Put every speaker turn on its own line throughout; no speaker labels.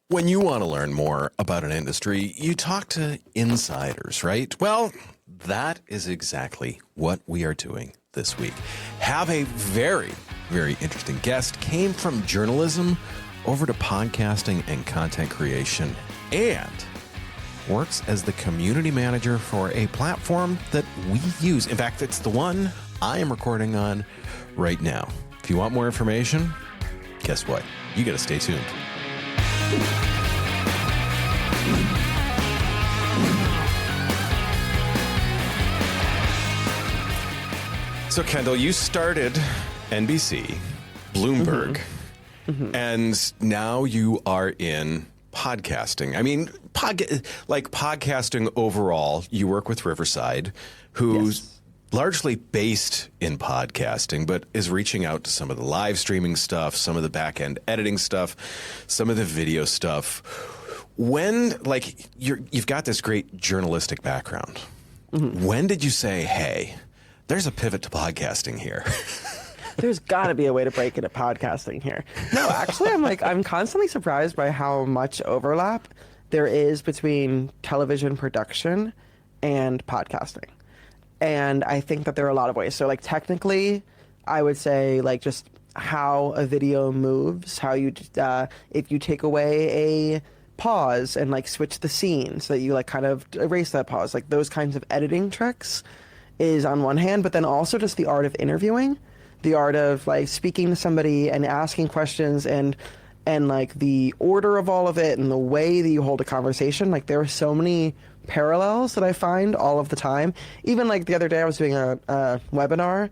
When you want to learn more about an industry, you talk to insiders, right? Well, that is exactly what we are doing this week. Have a very, very interesting guest. Came from journalism over to podcasting and content creation, and works as the community manager for a platform that we use. In fact, it's the one I am recording on right now. If you want more information, guess what? You got to stay tuned. So, Kendall, you started NBC, Bloomberg, and now you are in podcasting. I mean, podcasting overall, you work with Riverside, who's largely based in podcasting, but is reaching out to some of the live streaming stuff, some of the back-end editing stuff, some of the video stuff. When, you've got this great journalistic background, when did you say, hey, there's a pivot to podcasting here?
There's got to be a way to break into podcasting here. No, actually, I'm constantly surprised by how much overlap there is between television production and podcasting. And I think that there are a lot of ways. So, technically, I would say, just how a video moves, how you, if you take away a pause and, switch the scene so that you, kind of erase that pause, those kinds of editing tricks is on one hand, but then also just the art of interviewing, the art of, speaking to somebody and asking questions and the order of all of it and the way that you hold a conversation. There are so many parallels that I find all of the time. Even the other day I was doing a webinar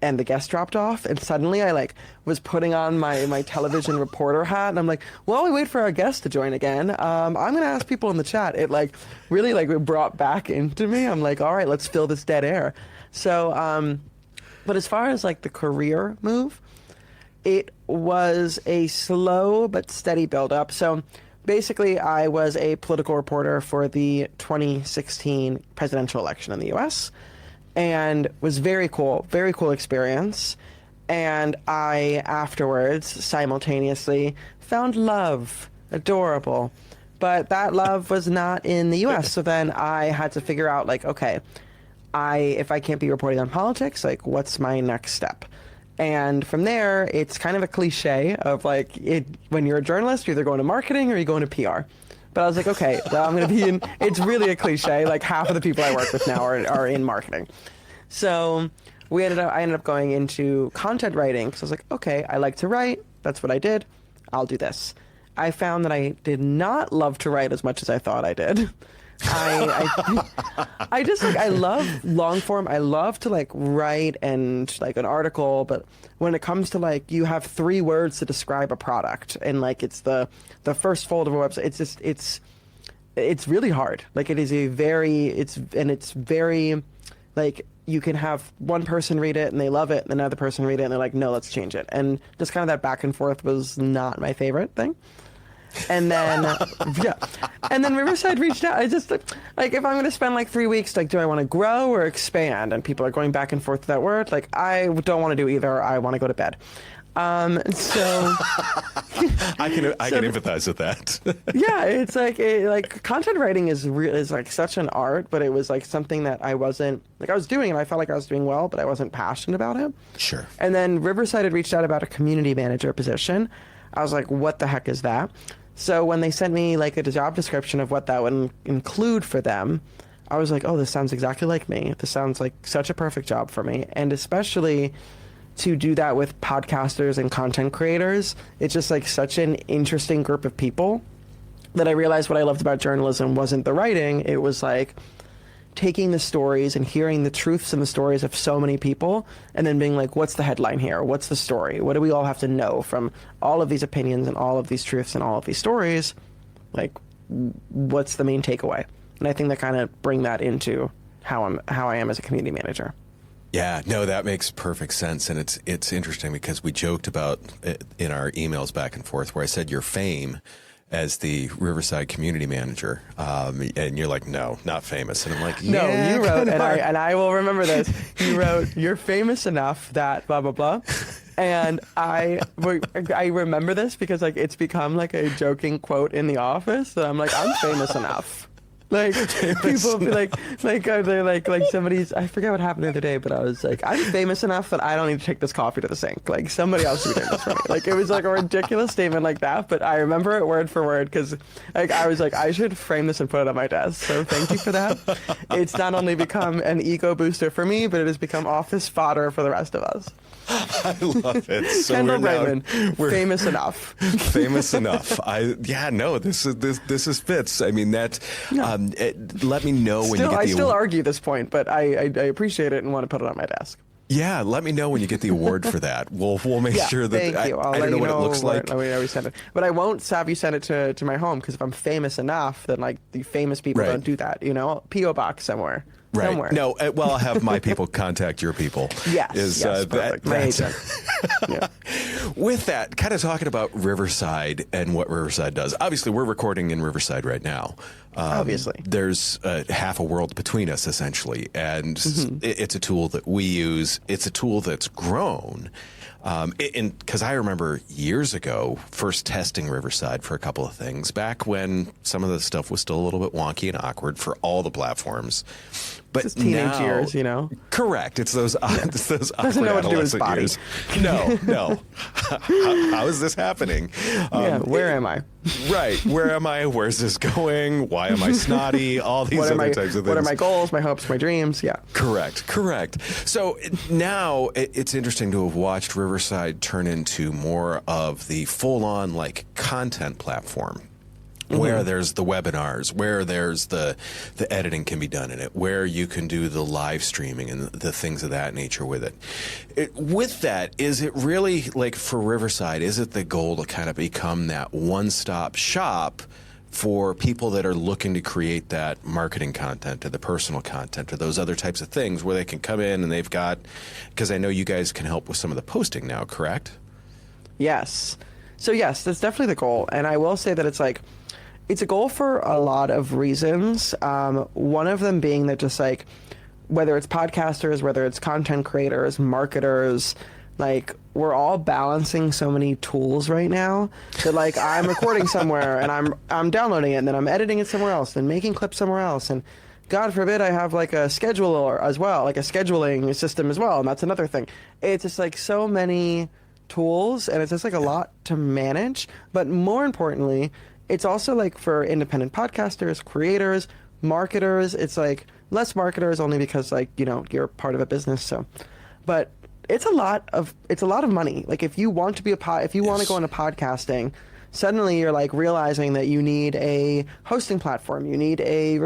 and the guest dropped off and suddenly I was putting on my television reporter hat and I'm like, while we wait for our guest to join again, I'm going to ask people in the chat. It really it brought back into me. I'm like, all right, let's fill this dead air. So, but as far as the career move, it was a slow but steady build up. So basically, I was a political reporter for the 2016 presidential election in the U.S. and was very cool experience. And I afterwards simultaneously found love, adorable, but that love was not in the U.S. So then I had to figure out okay, if I can't be reporting on politics, what's my next step? And from there, it's kind of a cliche of when you're a journalist, you're either going to marketing or you're going to PR. But I was like, okay, well, I'm going to be in, it's really a cliche. Half of the people I work with now are in marketing. So I ended up going into content writing because I was like, okay, I like to write. That's what I did. I'll do this. I found that I did not love to write as much as I thought I did. I just I love long form. I love to write and an article, but when it comes to you have 3 words to describe a product and it's the first fold of a website, it's really hard. It is it's very you can have one person read it and they love it and another person read it and they're like, no, let's change it. And just kind of that back and forth was not my favorite thing. And then, and then Riverside reached out. I just, if I'm going to spend 3 weeks, do I want to grow or expand? And people are going back and forth to that word. I don't want to do either. I want to go to bed. So
I can empathize with that.
Yeah, it's content writing is such an art, but it was something that I wasn't I was doing and I felt I was doing well, but I wasn't passionate about it.
Sure.
And then Riverside had reached out about a community manager position. I was like, what the heck is that? So when they sent me a job description of what that would include for them, I was like, oh, this sounds exactly like me. This sounds like such a perfect job for me. And especially to do that with podcasters and content creators, it's just such an interesting group of people that I realized what I loved about journalism wasn't the writing. It was taking the stories and hearing the truths and the stories of so many people and then being what's the headline here? What's the story? What do we all have to know from all of these opinions and all of these truths and all of these stories? What's the main takeaway? And I think that kind of bring that into how I am as a community manager.
Yeah, no, that makes perfect sense. And it's interesting because we joked about it in our emails back and forth where I said your fame as the Riverside community manager, and you're like, no, not famous. And I'm like, yeah,
no, you wrote, and I will remember this. You wrote, you're famous enough that blah, blah, blah. And I remember this because like it's become like a joking quote in the office that I'm like, I'm famous enough. Like people be like they're like somebody's, I forget what happened the other day, but I was like, I'm famous enough that I don't need to take this coffee to the sink. Like somebody else should be doing this for me. Like it was like a ridiculous statement like that, but I remember it word for word because like I was like, I should frame this and put it on my desk. So thank you for that. It's not only become an ego booster for me, but it has become office fodder for the rest of us.
I love it. So
Kendall Breitman, we're famous enough.
Famous enough. This is fits. I mean that. Let me know when you get the.
I still argue this point, but I appreciate it and want to put it on my desk.
Yeah, let me know when you get the award for that. We'll make sure that.
Thank you.
I don't know what it looks like.
I send it, but I won't have you send it to my home because if I'm famous enough, then like the famous people don't do that. You know, PO box somewhere.
Right.
Somewhere.
No, well, I'll have my people contact your people.
Yes. Perfect. My agent. Yeah.
With that, kind of talking about Riverside and what Riverside does. Obviously, we're recording in Riverside right now.
Obviously.
There's half a world between us, essentially. And it's a tool that we use. It's a tool that's grown. Because I remember years ago first testing Riverside for a couple of things back when some of the stuff was still a little bit wonky and awkward for all the platforms. But
it's teenage years, you know.
Correct. It's those awkward
doesn't know what to do with his body.
Years. No. How is this happening?
Where am I?
Right. Where am I? Where's this going? Why am I snotty? All these other types of things.
What are my goals, my hopes, my dreams? Yeah.
Correct. So now it's interesting to have watched Riverside turn into more of the full-on like content platform. Where there's the webinars, where there's the editing can be done in it, where you can do the live streaming and the things of that nature with it. With that, is it really, like for Riverside, is it the goal to kind of become that one-stop shop for people that are looking to create that marketing content or the personal content or those other types of things where they can come in and they've got, because I know you guys can help with some of the posting now, correct?
Yes. So yes, that's definitely the goal. And I will say that it's like, it's a goal for a lot of reasons. One of them being that just like, whether it's podcasters, whether it's content creators, marketers, like we're all balancing so many tools right now that like I'm recording somewhere and I'm downloading it and then I'm editing it somewhere else and making clips somewhere else. And God forbid I have like a scheduler as well, like a scheduling system as well. And that's another thing. It's just like so many tools and it's just like a lot to manage. But more importantly, it's also like for independent podcasters, creators, marketers. It's like less marketers only because like, you know, you're part of a business. So, but it's a lot of money. Like if you want to be if you want to go into podcasting, suddenly you're like realizing that you need a hosting platform, you need a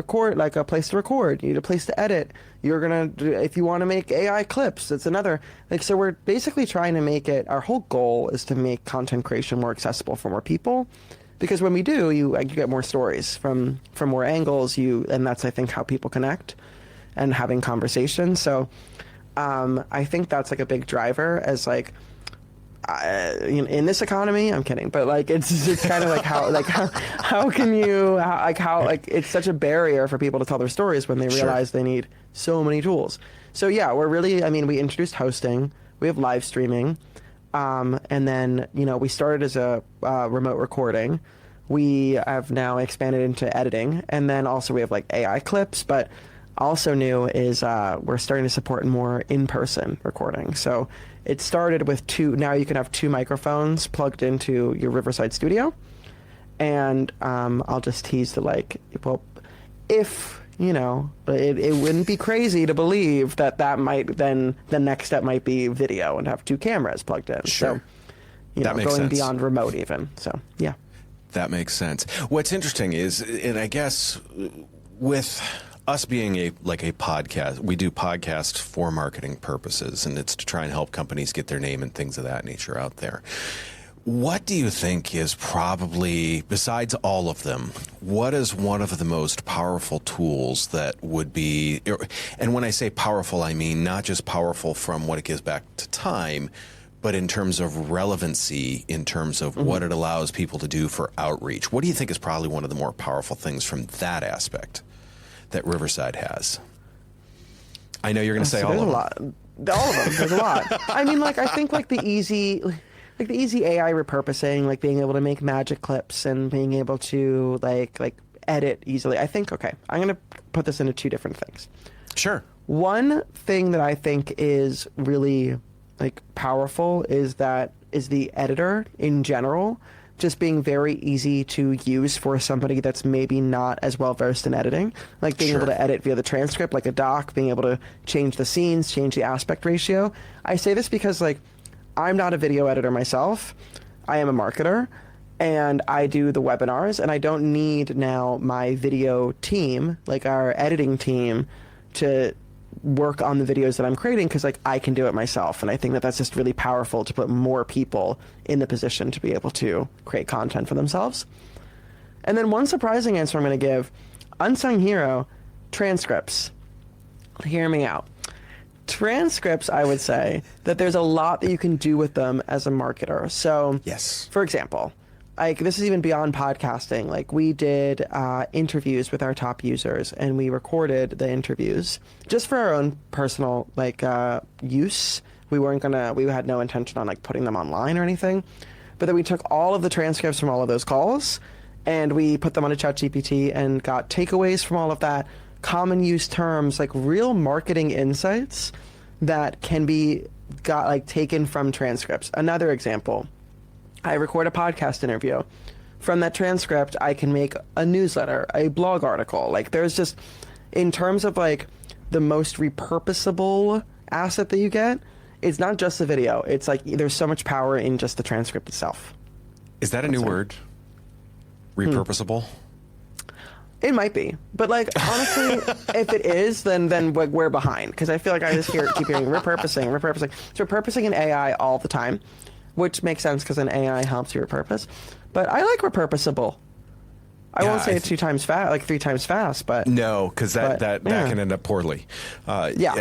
place to record, you need a place to edit. If you want to make AI clips, it's another, like, so we're basically trying to make it, our whole goal is to make content creation more accessible for more people. Because when we do, you get more stories from more angles, and that's, I think, how people connect and having conversations. So I think that's like a big driver as like, in this economy, I'm kidding, but like it's kind of like how can you it's such a barrier for people to tell their stories when they realize they need so many tools. So yeah, we introduced hosting, we have live streaming. And then, you know, we started as a remote recording. We have now expanded into editing. And then also we have like AI clips. But also new is we're starting to support more in-person recording. So it started with now you can have 2 microphones plugged into your Riverside studio. And I'll just tease to if... You know, it wouldn't be crazy to believe that might then the next step might be video and have 2 cameras plugged in.
Sure.
So,
that makes
going
sense.
beyond remote even. So, yeah.
That makes sense. What's interesting is, and I guess with us being a podcast, we do podcasts for marketing purposes, and it's to try and help companies get their name and things of that nature out there. What do you think is probably, besides all of them, what is one of the most powerful tools that would be, and when I say powerful, I mean not just powerful from what it gives back to time, but in terms of relevancy, in terms of what it allows people to do for outreach? What do you think is probably one of the more powerful things from that aspect that Riverside has? I know you're going to say all of them.
All of them. There's a lot. I mean, like, I think like the easy AI repurposing, like being able to make magic clips and being able to like edit easily. I think, okay, I'm going to put this into two different things.
Sure.
One thing that I think is really like powerful is the editor in general just being very easy to use for somebody that's maybe not as well versed in editing, like being able to edit via the transcript like a doc, being able to change the scenes, change the aspect ratio. I say this because like I'm not a video editor myself. I am a marketer and I do the webinars, and I don't need now my video team, like our editing team, to work on the videos that I'm creating, because like I can do it myself. And I think that that's just really powerful to put more people in the position to be able to create content for themselves. And then one surprising answer I'm going to give, unsung hero, transcripts. Hear me out. Transcripts, I would say that there's a lot that you can do with them as a marketer. So
yes,
for example, like this is even beyond podcasting. Like we did interviews with our top users, and we recorded the interviews just for our own personal like use. We had no intention on like putting them online or anything, but then we took all of the transcripts from all of those calls and we put them on a ChatGPT and got takeaways from all of that, common use terms, like real marketing insights that can be taken from transcripts. Another example, I record a podcast interview. From that transcript, I can make a newsletter, a blog article. Like there's just, in terms of like the most repurposable asset that you get, it's not just the video. It's like there's so much power in just the transcript itself.
Is that a new word? Repurposable?
It might be, but like honestly, if it is, then we're behind, because I feel like I just keep hearing repurposing. So repurposing in AI all the time, which makes sense because an AI helps you repurpose. But I like repurposable. I won't say it 3 times fast, but
no, because that can end up poorly.
But you'd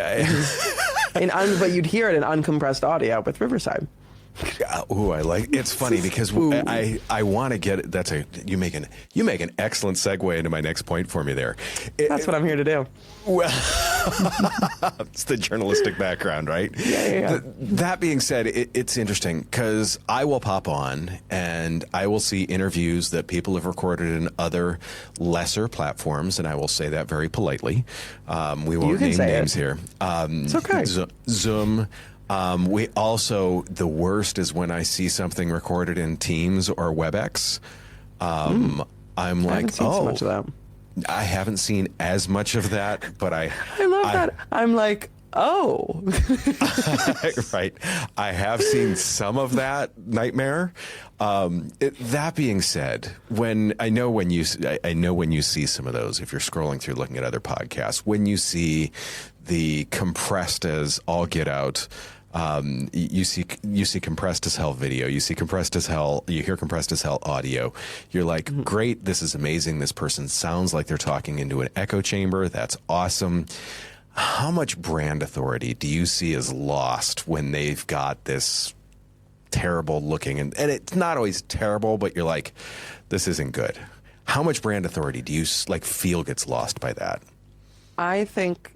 hear it in uncompressed audio with Riverside.
I like. It's funny because I want to get it. You make an excellent segue into my next point for me there.
That's what I'm here to do.
Well, it's the journalistic background, right?
Yeah.
That being said, it's interesting because I will pop on and I will see interviews that people have recorded in other lesser platforms, and I will say that very politely. We won't name names here.
It's okay.
Zoom. We also, the worst is when I see something recorded in Teams or WebEx. I'm like,
so much of that.
I haven't seen as much of that, but I
love that. I'm like, oh.
Right. I have seen some of that nightmare. That being said, I know when you see some of those, if you're scrolling through looking at other podcasts, when you see the compressed as all get out, you see compressed as hell video, you hear compressed as hell audio. You're like, great, this is amazing. This person sounds like they're talking into an echo chamber. That's awesome. How much brand authority do you see is lost when they've got this terrible looking, and it's not always terrible, but you're like, this isn't good. How much brand authority do you feel gets lost by that? I
think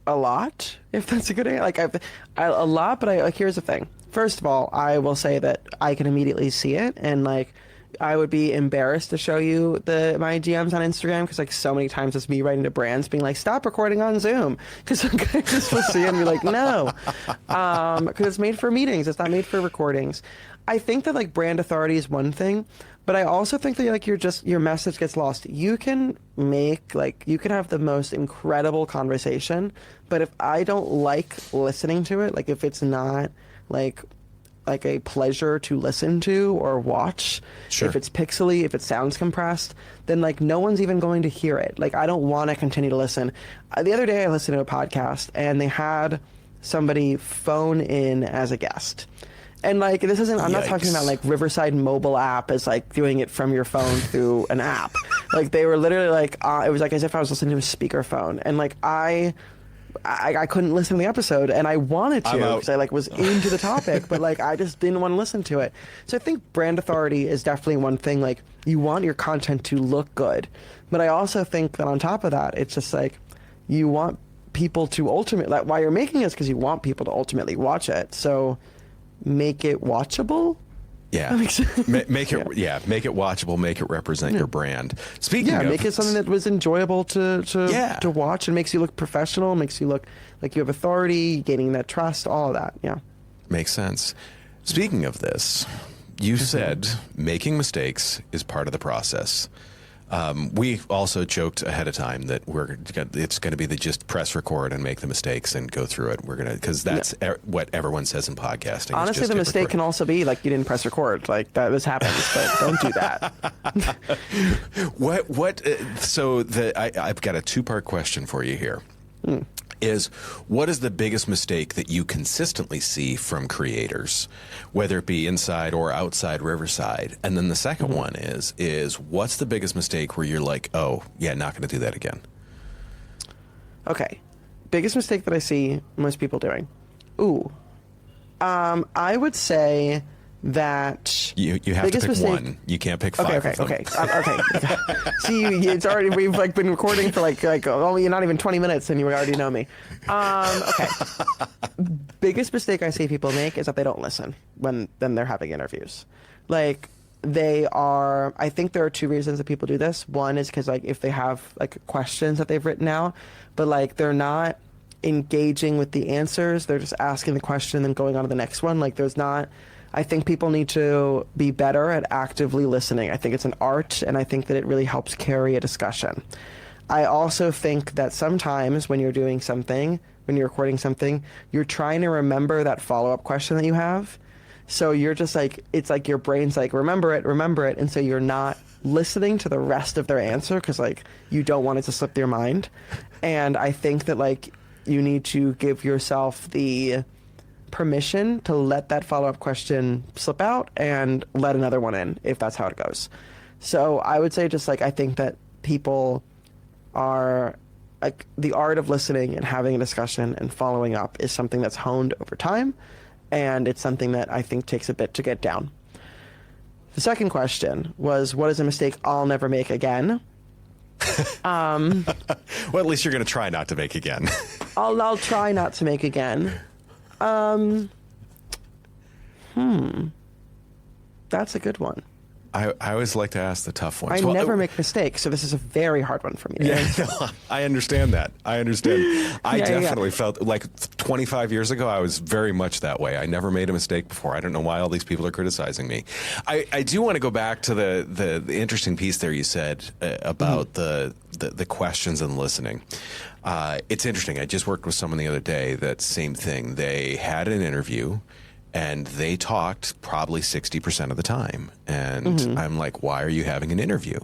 a lot, if that's a good answer. A lot, but here's the thing. First of all, I will say that I can immediately see it, and I would be embarrassed to show you my DMs on Instagram, because so many times it's me writing to brands being like, stop recording on Zoom, because I just will see it and be like, no, because it's made for meetings, it's not made for recordings. I think that brand authority is one thing, but I also think that your message gets lost. You can you can have the most incredible conversation, but if I don't like listening to it, if it's not like a pleasure to listen to or watch,
sure.
If it's pixely, if it sounds compressed, then no one's even going to hear it. I don't want to continue to listen. The other day I listened to a podcast and they had somebody phone in as a guest. And this isn't, I'm not talking about Riverside mobile app as doing it from your phone through an app. They were literally it was as if I was listening to a speakerphone. And I couldn't listen to the episode, and I wanted to because I was into the topic, but I just didn't want to listen to it. So I think brand authority is definitely one thing. You want your content to look good, but I also think that on top of that, it's just you want people to ultimately, like, why you're making it is because you want people to ultimately watch it. So make it watchable.
Yeah, make it make it watchable, make it represent your brand. Speaking of,
make it something that was enjoyable to watch and makes you look professional, makes you look like you have authority, gaining that trust, all of that. Yeah,
makes sense. Speaking of this, you said making mistakes is part of the process. We also joked ahead of time that it's going to be just press record and make the mistakes and go through it. We're going to, because that's what everyone says in podcasting.
Honestly, the mistake can also be like you didn't press record. Like this happens, but don't do that.
So I've got a 2-part question for you here. Is what is the biggest mistake that you consistently see from creators, whether it be inside or outside Riverside? And then the second one is what's the biggest mistake where you're like, oh, yeah, not going to do that again?
Okay. Biggest mistake that I see most people doing. I would say that
you have to pick one. You can't pick 5 of them.
Okay. See, it's already, we've like been recording for like only not even 20 minutes and you already know me. Okay. Biggest mistake I see people make is that they don't listen when they're having interviews. Like I think there are 2 reasons that people do this. One is because like if they have like questions that they've written out, but like they're not engaging with the answers, they're just asking the question and then going on to the next one. Like I think people need to be better at actively listening. I think it's an art, and I think that it really helps carry a discussion. I also think that sometimes when you're doing something, when you're recording something, you're trying to remember that follow-up question that you have. So you're just like, it's like your brain's like, remember it. And so you're not listening to the rest of their answer because like you don't want it to slip your mind. And I think that like you need to give yourself the permission to let that follow-up question slip out and let another one in if that's how it goes. So I would say just like I think that people are like the art of listening and having a discussion and following up is something that's honed over time, and it's something that I think takes a bit to get down. The second question was, what is a mistake I'll never make again?
Well, at least you're going to try not to make again.
I'll try not to make again. That's a good one.
I always like to ask the tough ones.
I never make mistakes, so this is a very hard one for me to answer.
No, I understand that. I definitely felt like 25 years ago, I was very much that way. I never made a mistake before. I don't know why all these people are criticizing me. I do want to go back to the interesting piece there you said about the questions and listening. It's interesting. I just worked with someone the other day, that same thing. They had an interview and they talked probably 60% of the time. And I'm like, why are you having an interview?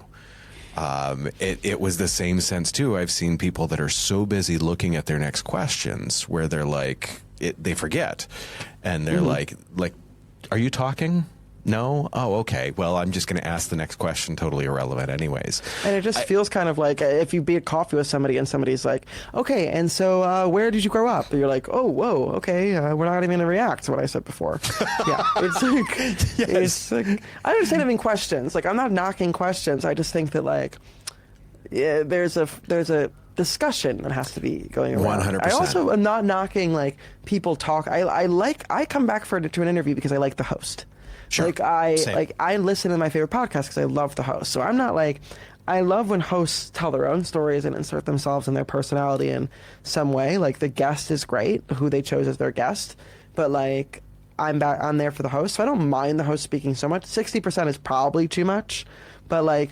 It was the same sense too. I've seen people that are so busy looking at their next questions where they're like, they forget. And they're like, are you talking? No? Oh, okay. Well, I'm just going to ask the next question, totally irrelevant anyways.
And it just feels kind of like if you be at coffee with somebody and somebody's like, okay, and so where did you grow up? And you're like, oh, whoa, okay, we're not even going to react to what I said before. Yeah, it's like, it's like, I understand having questions. Like, I'm not knocking questions. I just think that, like, there's a discussion that has to be going around.
100%.
I also am not knocking, like, people talk. I come back to an interview because I like the host.
Sure.
I listen to my favorite podcast because I love the host. So I'm not like, I love when hosts tell their own stories and insert themselves and their personality in some way. Like the guest is great, who they chose as their guest, but like I'm there for the host, so I don't mind the host speaking so much. 60% is probably too much, but like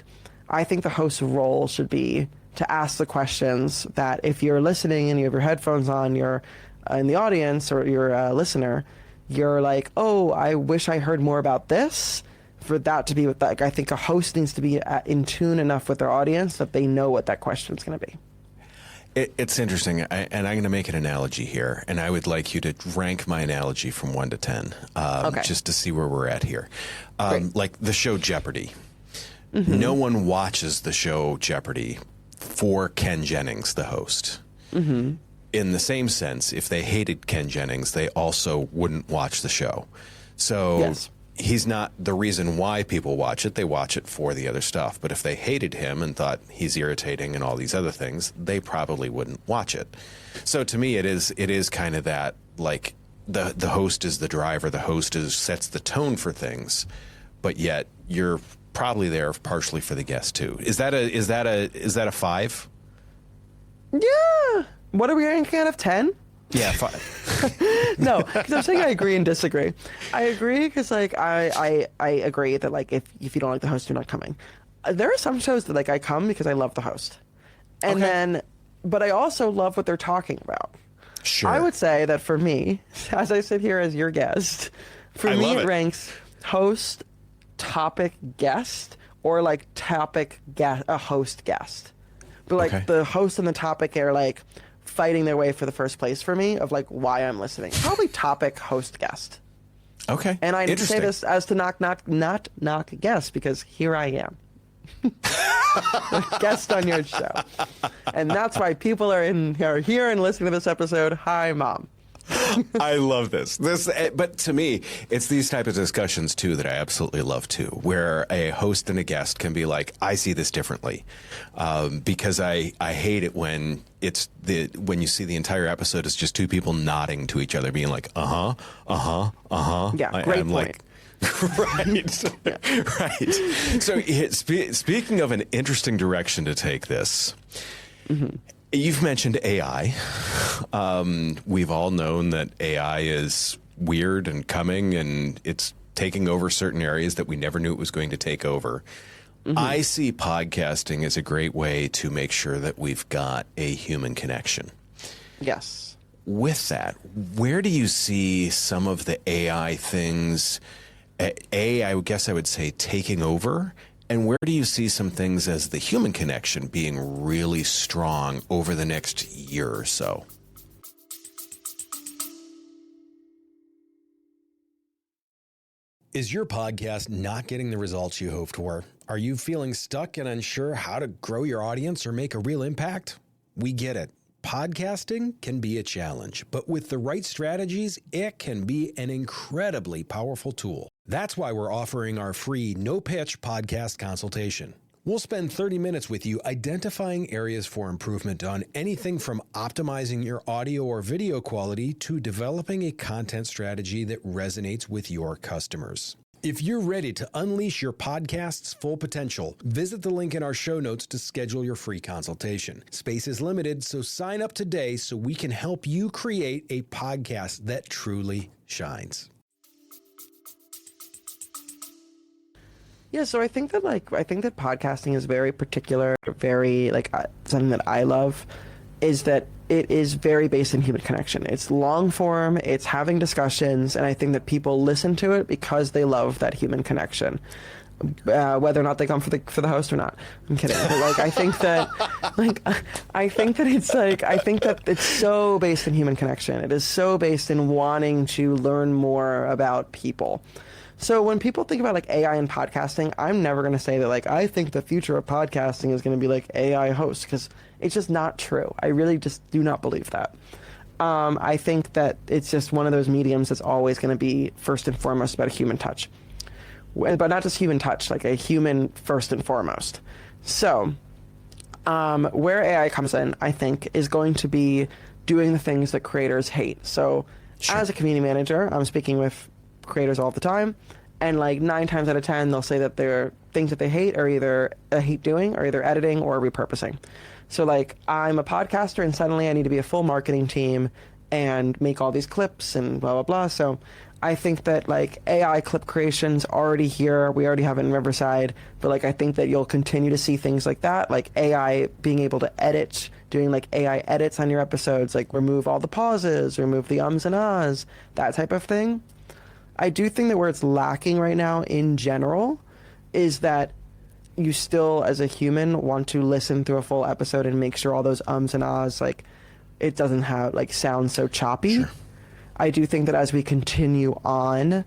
I think the host's role should be to ask the questions that if you're listening and you have your headphones on, you're in the audience or you're a listener, you're like, oh, I wish I heard more about this. For that to be with that, I think a host needs to be in tune enough with their audience that they know what that question is going to be.
It's interesting, and I'm going to make an analogy here, and I would like you to rank my analogy from 1 to 10, just to see where we're at here. Like the show Jeopardy. No one watches the show Jeopardy for Ken Jennings, the host. In the same sense, if they hated Ken Jennings, they also wouldn't watch the show. So he's not the reason why people watch it. They watch it for the other stuff. But if they hated him and thought he's irritating and all these other things, they probably wouldn't watch it. So to me, it is kind of that, like, the host is the driver. The host sets the tone for things, but yet you're probably there partially for the guest too. Is that a 5?
Yeah. What are we ranking out of 10?
Yeah, 5.
No, because I'm saying I agree and disagree. I agree because, like, I agree that, like, if you don't like the host, you're not coming. There are some shows that, like, I come because I love the host. And but I also love what they're talking about.
Sure.
I would say that for me, as I sit here as your guest, for me it ranks host, topic, guest, or, like, topic, guest, a host, guest. But, like, the host and the topic are, like, fighting their way for the first place for me of, like, why I'm listening. Probably topic, host, guest.
Okay.
And I say this as to not knock guest, because here I am. Guest on your show. And that's why people are here and listening to this episode. Hi, Mom.
I love this. But to me, it's these type of discussions too that I absolutely love too, where a host and a guest can be like, I see this differently, because I hate it when when you see the entire episode is just two people nodding to each other, being like, yeah,
great point.
Like, right, right. So speaking of an interesting direction to take this. Mm-hmm. You've mentioned AI. We've all known that AI is weird and coming, and it's taking over certain areas that we never knew it was going to take over. Mm-hmm. I see podcasting as a great way to make sure that we've got a human connection.
Yes.
With that, where do you see some of the AI things, I guess I would say, taking over? And where do you see some things as the human connection being really strong over the next year or so? Is your podcast not getting the results you hoped for? Are you feeling stuck and unsure how to grow your audience or make a real impact? We get it. Podcasting can be a challenge, but with the right strategies, it can be an incredibly powerful tool. That's why we're offering our free no-pitch podcast consultation. We'll spend 30 minutes with you identifying areas for improvement on anything from optimizing your audio or video quality to developing a content strategy that resonates with your customers. If you're ready to unleash your podcast's full potential, visit the link in our show notes to schedule your free consultation. Space is limited, so sign up today so we can help you create a podcast that truly shines.
Yeah, so I think that podcasting is very particular, very, like, something that I love is that it is very based in human connection. It's long form, it's having discussions, and I think that people listen to it because they love that human connection. Whether or not they come for the host or not. I'm kidding. But, like, I think that it's so based in human connection. It is so based in wanting to learn more about people. So when people think about, like, AI and podcasting, I'm never going to say that, like, I think the future of podcasting is going to be like AI hosts, because it's just not true. I really just do not believe that. I think that it's just one of those mediums that's always going to be first and foremost about a human touch. But not just human touch, like a human first and foremost. So where AI comes in, I think, is going to be doing the things that creators hate. So as a community manager, I'm speaking with creators all the time, and, like, 9 times out of 10 they'll say that their things that they hate are either hate doing or either editing or repurposing. So, like, I'm a podcaster and suddenly I need to be a full marketing team and make all these clips and blah blah blah. So I think that, like, AI clip creation's already here. We already have it in Riverside, but, like, I think that you'll continue to see things like that, like AI being able to edit, doing, like, AI edits on your episodes, like remove all the pauses, remove the ums and ahs, that type of thing. I do think that where it's lacking right now in general is that you still, as a human, want to listen through a full episode and make sure all those ums and ahs, like, it doesn't have, like, sound so choppy. Sure. I do think that as we continue on,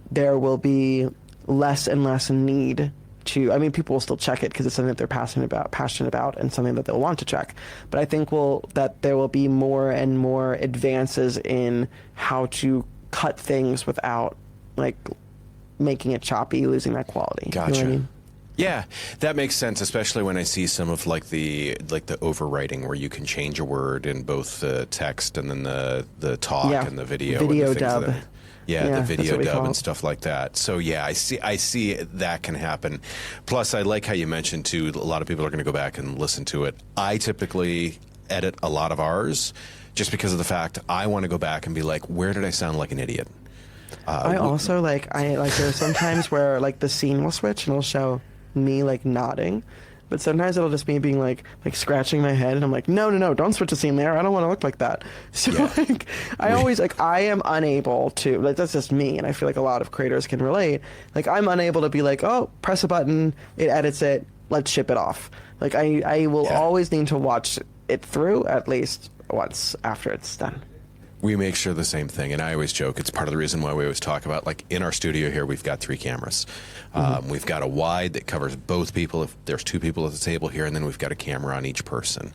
there will be less and less need to, I mean, people will still check it because it's something that they're passionate about and something that they'll want to check. But I think that there will be more and more advances in how to cut things without, like, making it choppy, losing that quality.
Gotcha.
You know what I mean?
Yeah, that makes sense, especially when I see some of like the overwriting where you can change a word in both the text and then the talk and the video.
Video
and the
dub.
The video dub and
it.
stuff like that. So yeah, I see that can happen. Plus, I like how you mentioned too, a lot of people are going to go back and listen to it. I typically edit a lot of ours just because of the fact I want to go back and be like, where did I sound like an idiot?
I also like there's sometimes where like the scene will switch and it'll show me like nodding, but sometimes it'll just be being like scratching my head, and I'm like, no, don't switch the scene there. I don't want to look like that. So like I always like I am unable to, like, that's just me, and I feel like a lot of creators can relate. Like I'm unable to be like, oh, press a button, it edits it, let's ship it off. Like I will always need to watch it through at least once after it's done.
We make sure the same thing, and I always joke, it's part of the reason why we always talk about, like, in our studio here, we've got 3 cameras. We've got a wide that covers both people, if there's 2 people at the table here, and then we've got a camera on each person.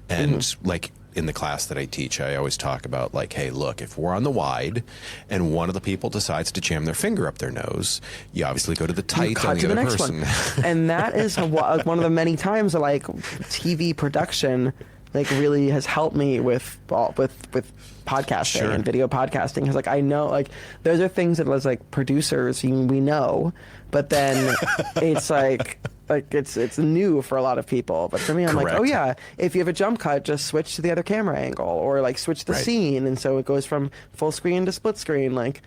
And, like, in the class that I teach, I always talk about, like, hey, look, if we're on the wide, and one of the people decides to jam their finger up their nose, you obviously go to the tight on the other person.
And that is one of the many times that, like, TV production like really has helped me with podcasting and video podcasting, because like I know like those are things that as like producers we know, but then it's like it's new for a lot of people. But for me, I'm like, oh yeah, if you have a jump cut, just switch to the other camera angle, or like switch the scene, and so it goes from full screen to split screen. Like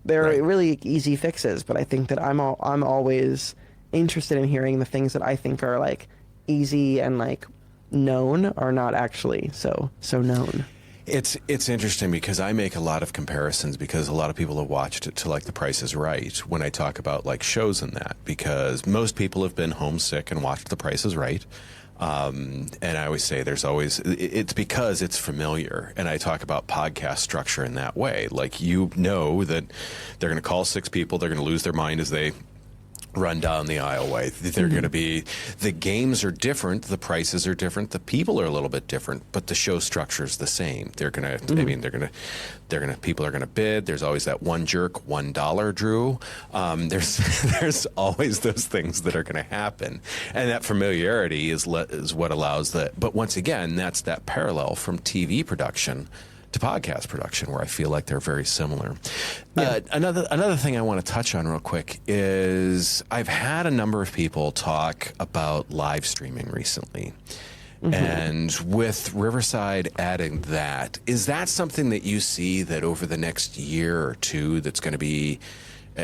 they're really easy fixes, but I think that I'm always interested in hearing the things that I think are like easy and like known are not actually so known.
It's interesting because I make a lot of comparisons, because a lot of people have watched it to like The Price is Right when I talk about like shows and that, because most people have been homesick and watched The Price is Right. And I always say it's because it's familiar, and I talk about podcast structure in that way. Like, you know that they're going to call 6 people, they're going to lose their mind as they run down the aisleway. They're going to be, the games are different, the prices are different, the people are a little bit different, but the show structure is the same. They're going to, I mean, people are going to bid. There's always that one jerk, $1, Drew. There's always those things that are going to happen. And that familiarity is what allows that. But once again, that's that parallel from TV production to podcast production, where I feel like they're very similar. Another thing I want to touch on real quick is I've had a number of people talk about live streaming recently. And with Riverside adding that, is that something that you see that over the next year or two that's going to be,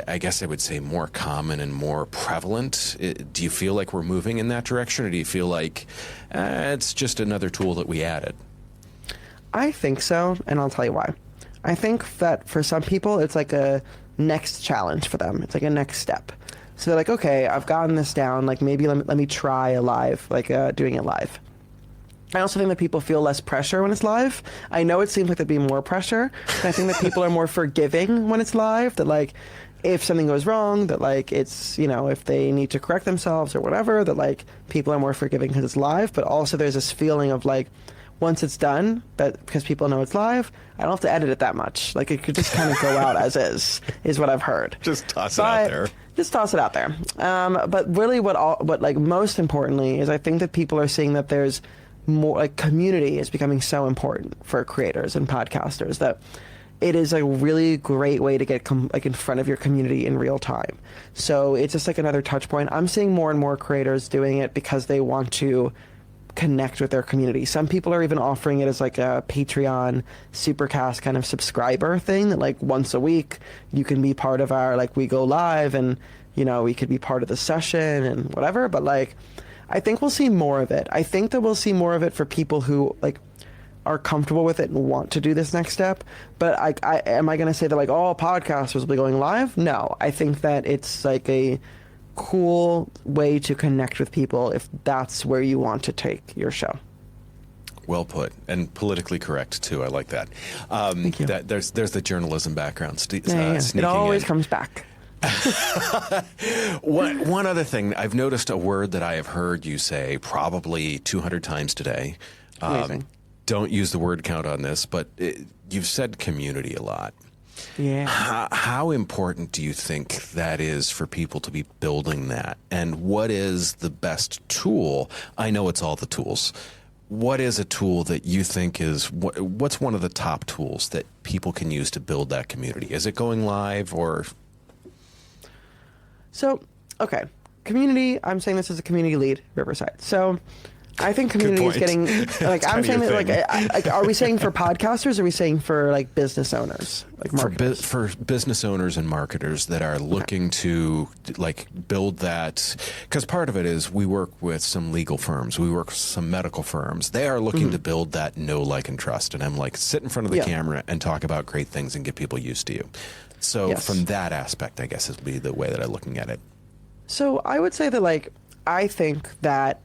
I guess I would say, more common and more prevalent? Do you feel like we're moving in that direction, or do you feel like it's just another tool that we added?
I think so, and I'll tell you why. I think that for some people, it's like a next challenge for them. It's like a next step. So they're like, okay, I've gotten this down. Like, maybe let me try a live, like doing it live. I also think that people feel less pressure when it's live. I know it seems like there'd be more pressure, but I think that people are more forgiving when it's live. That like, if something goes wrong, that like it's, you know, if they need to correct themselves or whatever, that like people are more forgiving because it's live. But also there's this feeling of like, once it's done, that because people know it's live, I don't have to edit it that much. Like, it could just kind of go out as is what I've heard.
Just toss it out there.
Just toss it out there. But really what like most importantly is I think that people are seeing that there's more, like, community is becoming so important for creators and podcasters, that it is a really great way to get like in front of your community in real time. So it's just like another touch point. I'm seeing more and more creators doing it because they want to connect with their community. Some people are even offering it as like a Patreon Supercast kind of subscriber thing, that like once a week you can be part of our, like, we go live and, you know, we could be part of the session and whatever. But like, I think we'll see more of it. I think that we'll see more of it for people who like are comfortable with it and want to do this next step. But am I going to say that like all podcasters will be going live? No, I think that it's like a cool way to connect with people if that's where you want to take your show.
Well put, and politically correct too. I like that.
Thank you.
There's the journalism background.
It always comes back.
One other thing, I've noticed a word that I have heard you say probably 200 times today.
Amazing.
Don't use the word count on this, but you've said community a lot.
Yeah.
How important do you think that is for people to be building that? And what is the best tool? I know it's all the tools. What is a tool that you think is, what's one of the top tools that people can use to build that community? Is it going live or?
So, okay. Community, I'm saying this as a community lead, Riverside. So I think community is getting, like, I'm saying that, like, are we saying for podcasters, or are we saying for, like, business owners, like marketers?
For business owners and marketers that are looking to, like, build that, because part of it is we work with some legal firms, we work with some medical firms. They are looking to build that know, like, and trust. And I'm like, sit in front of the camera and talk about great things and get people used to you. So from that aspect, I guess, is be the way that I'm looking at it.
So I would say that, like, I think that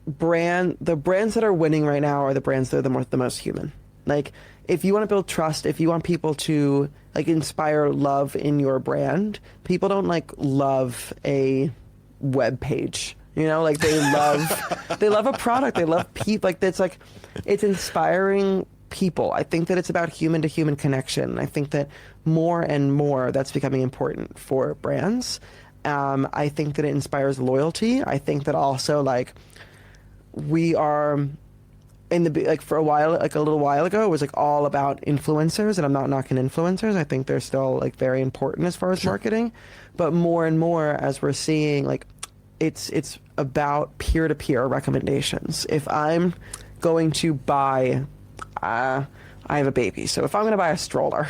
the brands that are winning right now are the brands that are the most human. Like, if you want to build trust, if you want people to, like, inspire love in your brand, people don't, like, love a web page. You know, like, they love a product. They love people. Like, it's inspiring people. I think that it's about human to human connection. I think that more and more that's becoming important for brands. I think that it inspires loyalty. I think that also, like, we are for a while, like a little while ago, it was, like, all about influencers, and I'm not knocking influencers. I think they're still, like, very important as far as marketing, but more and more as we're seeing, like, it's about peer-to-peer recommendations. If I'm going to buy, I have a baby, so if I'm going to buy a stroller,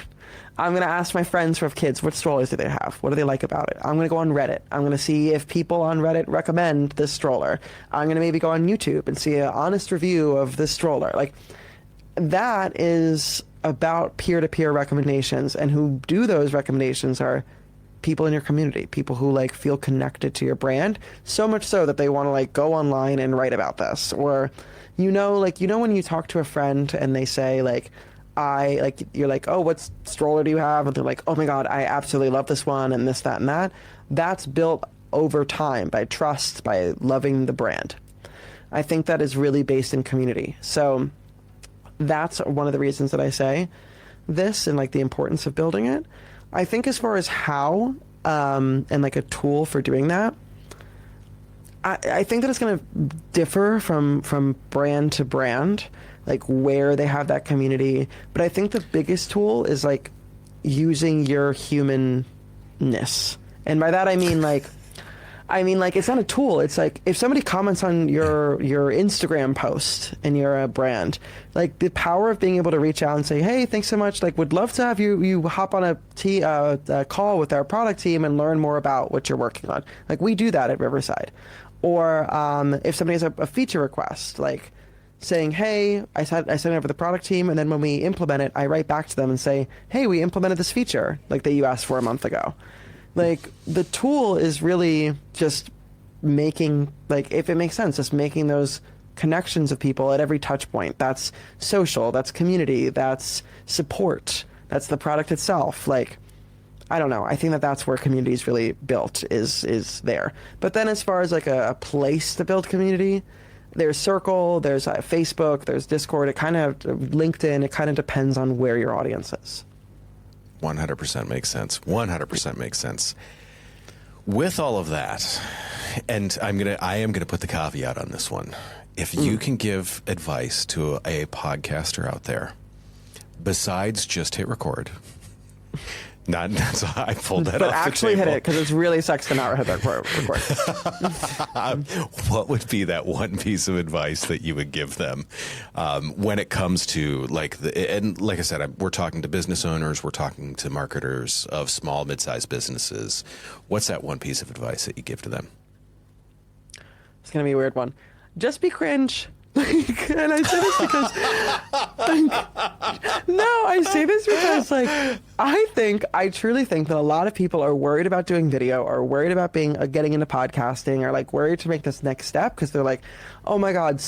I'm going to ask my friends who have kids, what strollers do they have? What do they like about it? I'm going to go on Reddit. I'm going to see if people on Reddit recommend this stroller. I'm going to maybe go on YouTube and see an honest review of this stroller. Like, that is about peer-to-peer recommendations, and who do those recommendations are people in your community, people who, like, feel connected to your brand, so much so that they want to, like, go online and write about this. Or, when you talk to a friend and they say, like, you're like, oh, what stroller do you have? And they're like, oh my God, I absolutely love this one, and this, that, and that. That's built over time by trust, by loving the brand. I think that is really based in community. So that's one of the reasons that I say this, and, like, the importance of building it. I think as far as how, and, like, a tool for doing that, I think that it's going to differ from brand to brand, like, where they have that community. But I think the biggest tool is, like, using your humanness. And by that I mean, like, it's not a tool. It's like, if somebody comments on your Instagram post and you're a brand, like, the power of being able to reach out and say, hey, thanks so much. Like, would love to have you hop on a call with our product team and learn more about what you're working on. Like, we do that at Riverside. Or if somebody has a feature request, like, saying, hey, I sent it over to the product team, and then when we implement it, I write back to them and say, hey, we implemented this feature, like, that you asked for a month ago. Like, the tool is really just making, like, if it makes sense, just making those connections of people at every touch point. That's social, that's community, that's support, that's the product itself. Like, I don't know. I think that that's where community is really built, is there. But then as far as, like, a place to build community, there's Circle, there's Facebook, there's Discord, it kind of, LinkedIn, it kind of depends on where your audience is.
100% makes sense. 100% makes sense. With all of that, and I am gonna put the caveat on this one. If you can give advice to a podcaster out there, besides just hit record, not so I pulled that
but
off the
actually
table.
hit it, because it's really sucks to not hit record.
What would be that one piece of advice that you would give them when it comes to, like, and like I said, we're talking to business owners, we're talking to marketers of small, mid-sized businesses. What's that one piece of advice that you give to them?
It's going to be a weird one. Just be cringe. And I say this because, I say this because, like, I truly think that a lot of people are worried about doing video, or worried about getting into podcasting, or, like, worried to make this next step, because they're like, oh my God,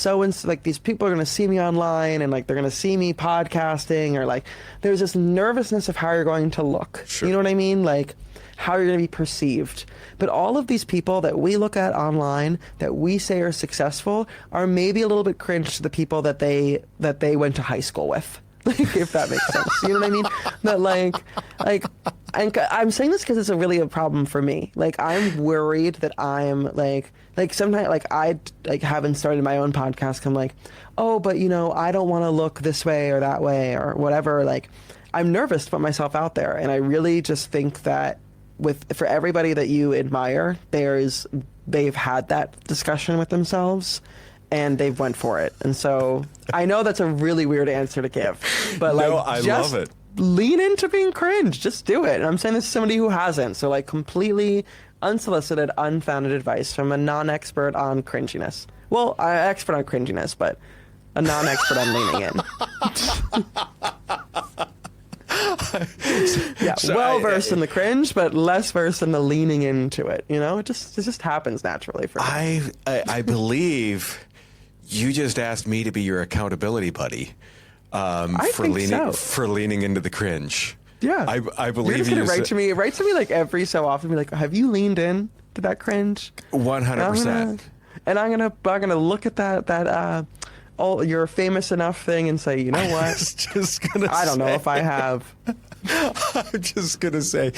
like, these people are going to see me online, and, like, they're going to see me podcasting, or, like, there's this nervousness of how you're going to look. Sure. You know what I mean? Like, how you're going to be perceived. But all of these people that we look at online, that we say are successful, are maybe a little bit cringe to the people that they went to high school with. Like, if that makes sense. You know what I mean? That and I'm saying this because it's a problem for me. Like, I'm worried that I'm like sometimes, like, I haven't started my own podcast. I'm like, oh, but I don't want to look this way or that way or whatever. Like, I'm nervous to put myself out there. And I really just think that for everybody that you admire, they've had that discussion with themselves and they've went for it. And so I know that's a really weird answer to give, but
I love it.
Lean into being cringe. Just do it. And I'm saying this to somebody who hasn't. So, like, completely unsolicited, unfounded advice from a non-expert on cringiness. Well, an expert on cringiness, but a non-expert on leaning in. Yeah,
So
well versed in the cringe, but less versed in the leaning into it. It just happens naturally for me.
I believe you just asked me to be your accountability buddy for leaning into the cringe.
Yeah,
I believe
you're just gonna write to me like every so often. Be like, have you leaned in to that cringe?
100%.
And I'm gonna look at that you're famous enough thing and say, you know what? I don't know if I have.
I'm just gonna say,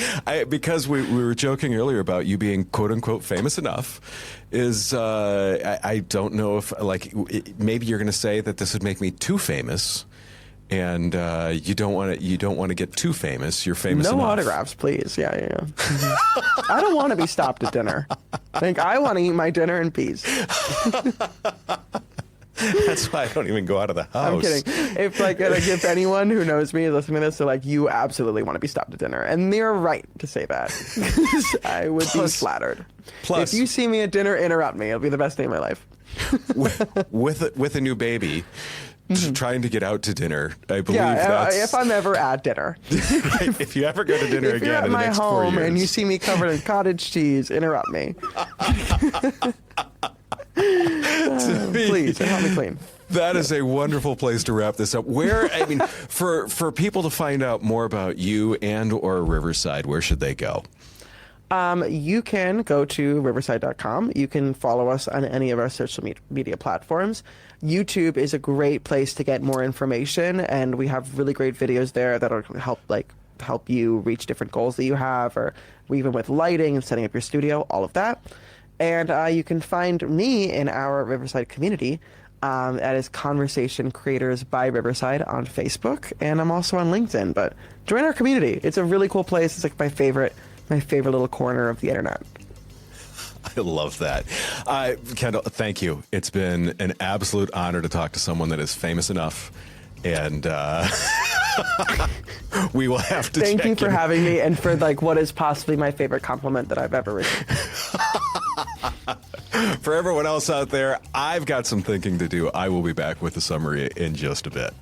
because we were joking earlier about you being quote unquote famous enough. I don't know if maybe you're gonna say that this would make me too famous. And you don't want to get too famous. You're famous enough.
No autographs, please. Yeah. Mm-hmm. I don't want to be stopped at dinner. I want to eat my dinner in peace.
That's why I don't even go out of the house.
I'm kidding. If anyone who knows me is listening to this, they're like, you absolutely want to be stopped at dinner, and they're right to say that. I would be flattered. If you see me at dinner, interrupt me. It'll be the best day of my life.
with a new baby. Trying to get out to dinner, I believe.
If I'm ever at dinner,
if you ever go to dinner
if
again
you're at
in the
my
next
home
4 years,
and you see me covered in cottage cheese, interrupt me. Please help me clean.
That is a wonderful place to wrap this up. For people to find out more about you and or Riverside, where should they go?
You can go to riverside.com. You can follow us on any of our social media platforms. YouTube is a great place to get more information, and we have really great videos there that'll help you reach different goals that you have, or even with lighting and setting up your studio, all of that. And you can find me in our Riverside community. That is Conversation Creators by Riverside on Facebook, and I'm also on LinkedIn. But join our community. It's a really cool place. It's like my favorite little corner of the internet.
I love that. Kendall, thank you. It's been an absolute honor to talk to someone that is famous enough. And we will have to
Thank you for having me, and for what is possibly my favorite compliment that I've ever received.
For everyone else out there, I've got some thinking to do. I will be back with the summary in just a bit.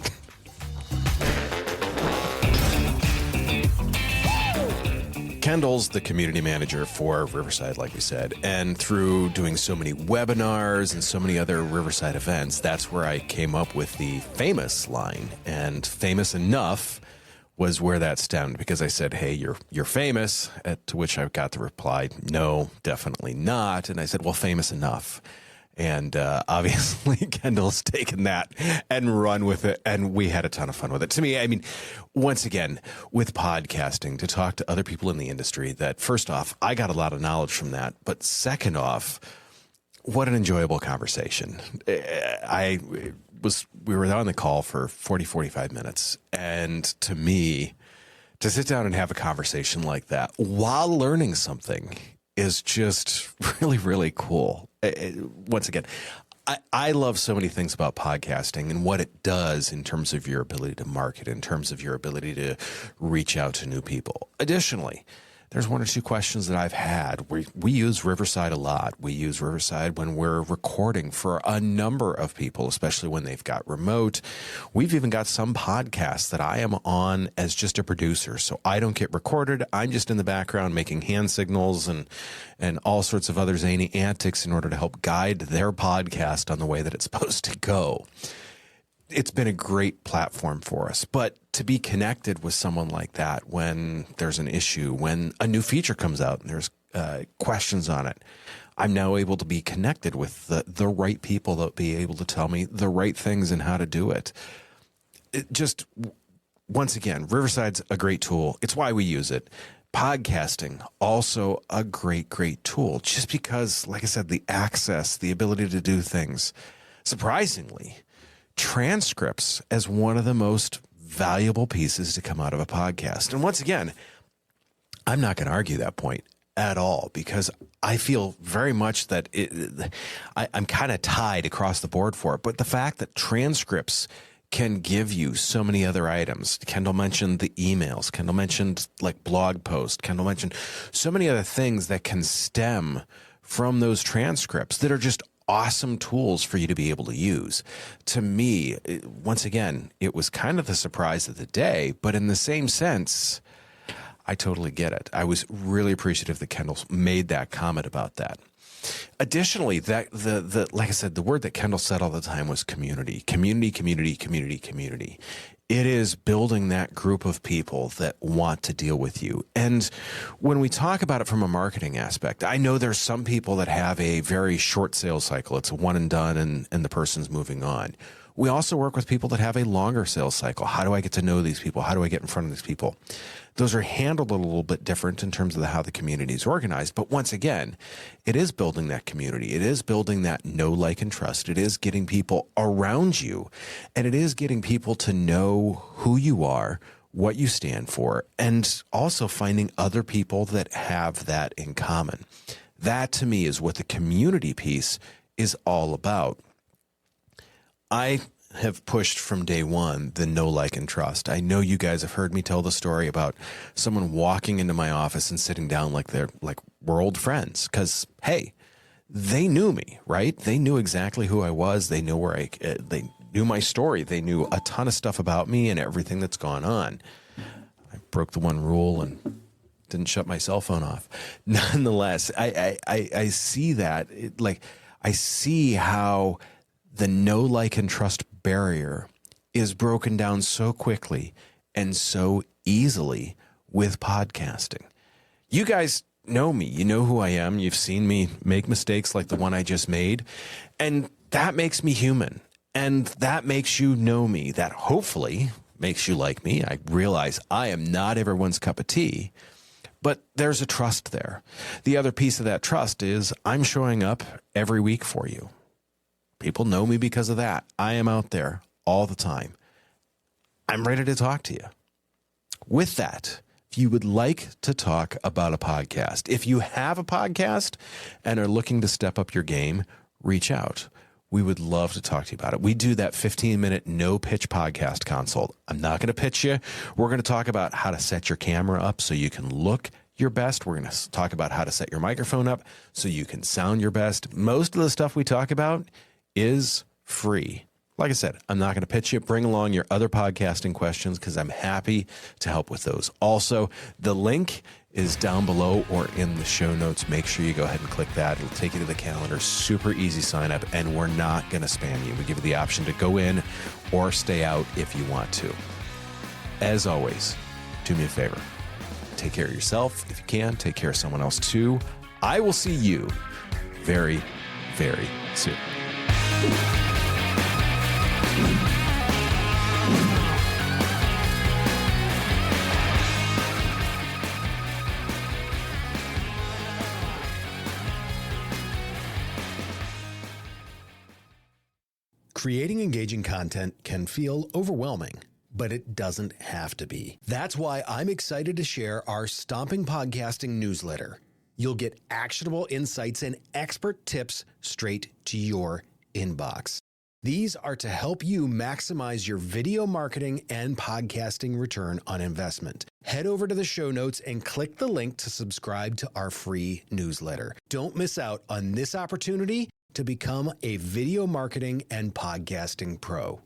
Kendall's the community manager for Riverside, like we said, and through doing so many webinars and so many other Riverside events, that's where I came up with the famous line. And famous enough was where that stemmed, because I said, hey, you're famous, to which I got the reply, no, definitely not. And I said, well, famous enough. And obviously, Kendall's taken that and run with it, and we had a ton of fun with it. To me, once again, with podcasting, to talk to other people in the industry, that first off, I got a lot of knowledge from that, but second off, what an enjoyable conversation. We were on the call for 45 minutes, and to me, to sit down and have a conversation like that while learning something is just really, really cool. Once again, I love so many things about podcasting and what it does in terms of your ability to market, in terms of your ability to reach out to new people. Additionally, there's one or two questions that I've had. We use Riverside a lot. We use Riverside when we're recording for a number of people, especially when they've got remote. We've even got some podcasts that I am on as just a producer, so I don't get recorded. I'm just in the background making hand signals and all sorts of other zany antics in order to help guide their podcast on the way that it's supposed to go. It's been a great platform for us, but to be connected with someone like that when there's an issue, when a new feature comes out and there's questions on it, I'm now able to be connected with the right people that will be able to tell me the right things and how to do it. once again, Riverside's a great tool. It's why we use it. Podcasting, also a great, great tool, just because, like I said, the access, the ability to do things. Surprisingly, transcripts as one of the most valuable pieces to come out of a podcast. And once again, I'm not going to argue that point at all, because I feel very much that I'm kind of tied across the board for it. But the fact that transcripts can give you so many other items. Kendall mentioned the emails. Kendall mentioned like blog posts. Kendall mentioned so many other things that can stem from those transcripts that are just awesome tools for you to be able to use. To me, once again, it was kind of the surprise of the day, but in the same sense, I totally get it. I was really appreciative that Kendall made that comment about that. Additionally, that like I said, the word that Kendall said all the time was community. Community. It is building that group of people that want to deal with you. And when we talk about it from a marketing aspect, I know there's some people that have a very short sales cycle. It's a one and done and the person's moving on. We also work with people that have a longer sales cycle. How do I get to know these people? How do I get in front of these people? Those are handled a little bit different in terms of how the community is organized. But once again, it is building that community. It is building that know, like, and trust. It is getting people around you. And it is getting people to know who you are, what you stand for, and also finding other people that have that in common. That, to me, is what the community piece is all about. I have pushed from day one the know, like, and trust. I know you guys have heard me tell the story about someone walking into my office and sitting down like we're old friends, because, hey, they knew me, right? They knew exactly who I was. They knew they knew my story. They knew a ton of stuff about me and everything that's gone on. I broke the one rule and didn't shut my cell phone off. Nonetheless, I see that. I see how the know, like, and trust barrier is broken down so quickly and so easily with podcasting. You guys know me. You know who I am. You've seen me make mistakes like the one I just made. And that makes me human. And that makes you know me. That hopefully makes you like me. I realize I am not everyone's cup of tea, but there's a trust there. The other piece of that trust is I'm showing up every week for you. People know me because of that. I am out there all the time. I'm ready to talk to you. With that, if you would like to talk about a podcast, if you have a podcast and are looking to step up your game, reach out. We would love to talk to you about it. We do that 15-minute no-pitch podcast consult. I'm not going to pitch you. We're going to talk about how to set your camera up so you can look your best. We're going to talk about how to set your microphone up so you can sound your best. Most of the stuff we talk about is free. Like I said, I'm not going to pitch you. Bring along your other podcasting questions because I'm happy to help with those. Also, the link is down below or in the show notes. Make sure you go ahead and click that. It'll take you to the calendar. Super easy sign up, and we're not going to spam you. We give you the option to go in or stay out if you want to. As always, do me a favor. Take care of yourself if you can. Take care of someone else too. I will see you very, very soon.
Creating engaging content can feel overwhelming, but it doesn't have to be. That's why I'm excited to share our Stomping Podcasting newsletter. You'll get actionable insights and expert tips straight to your inbox. These are to help you maximize your video marketing and podcasting return on investment. Head over to the show notes and click the link to subscribe to our free newsletter. Don't miss out on this opportunity to become a video marketing and podcasting pro.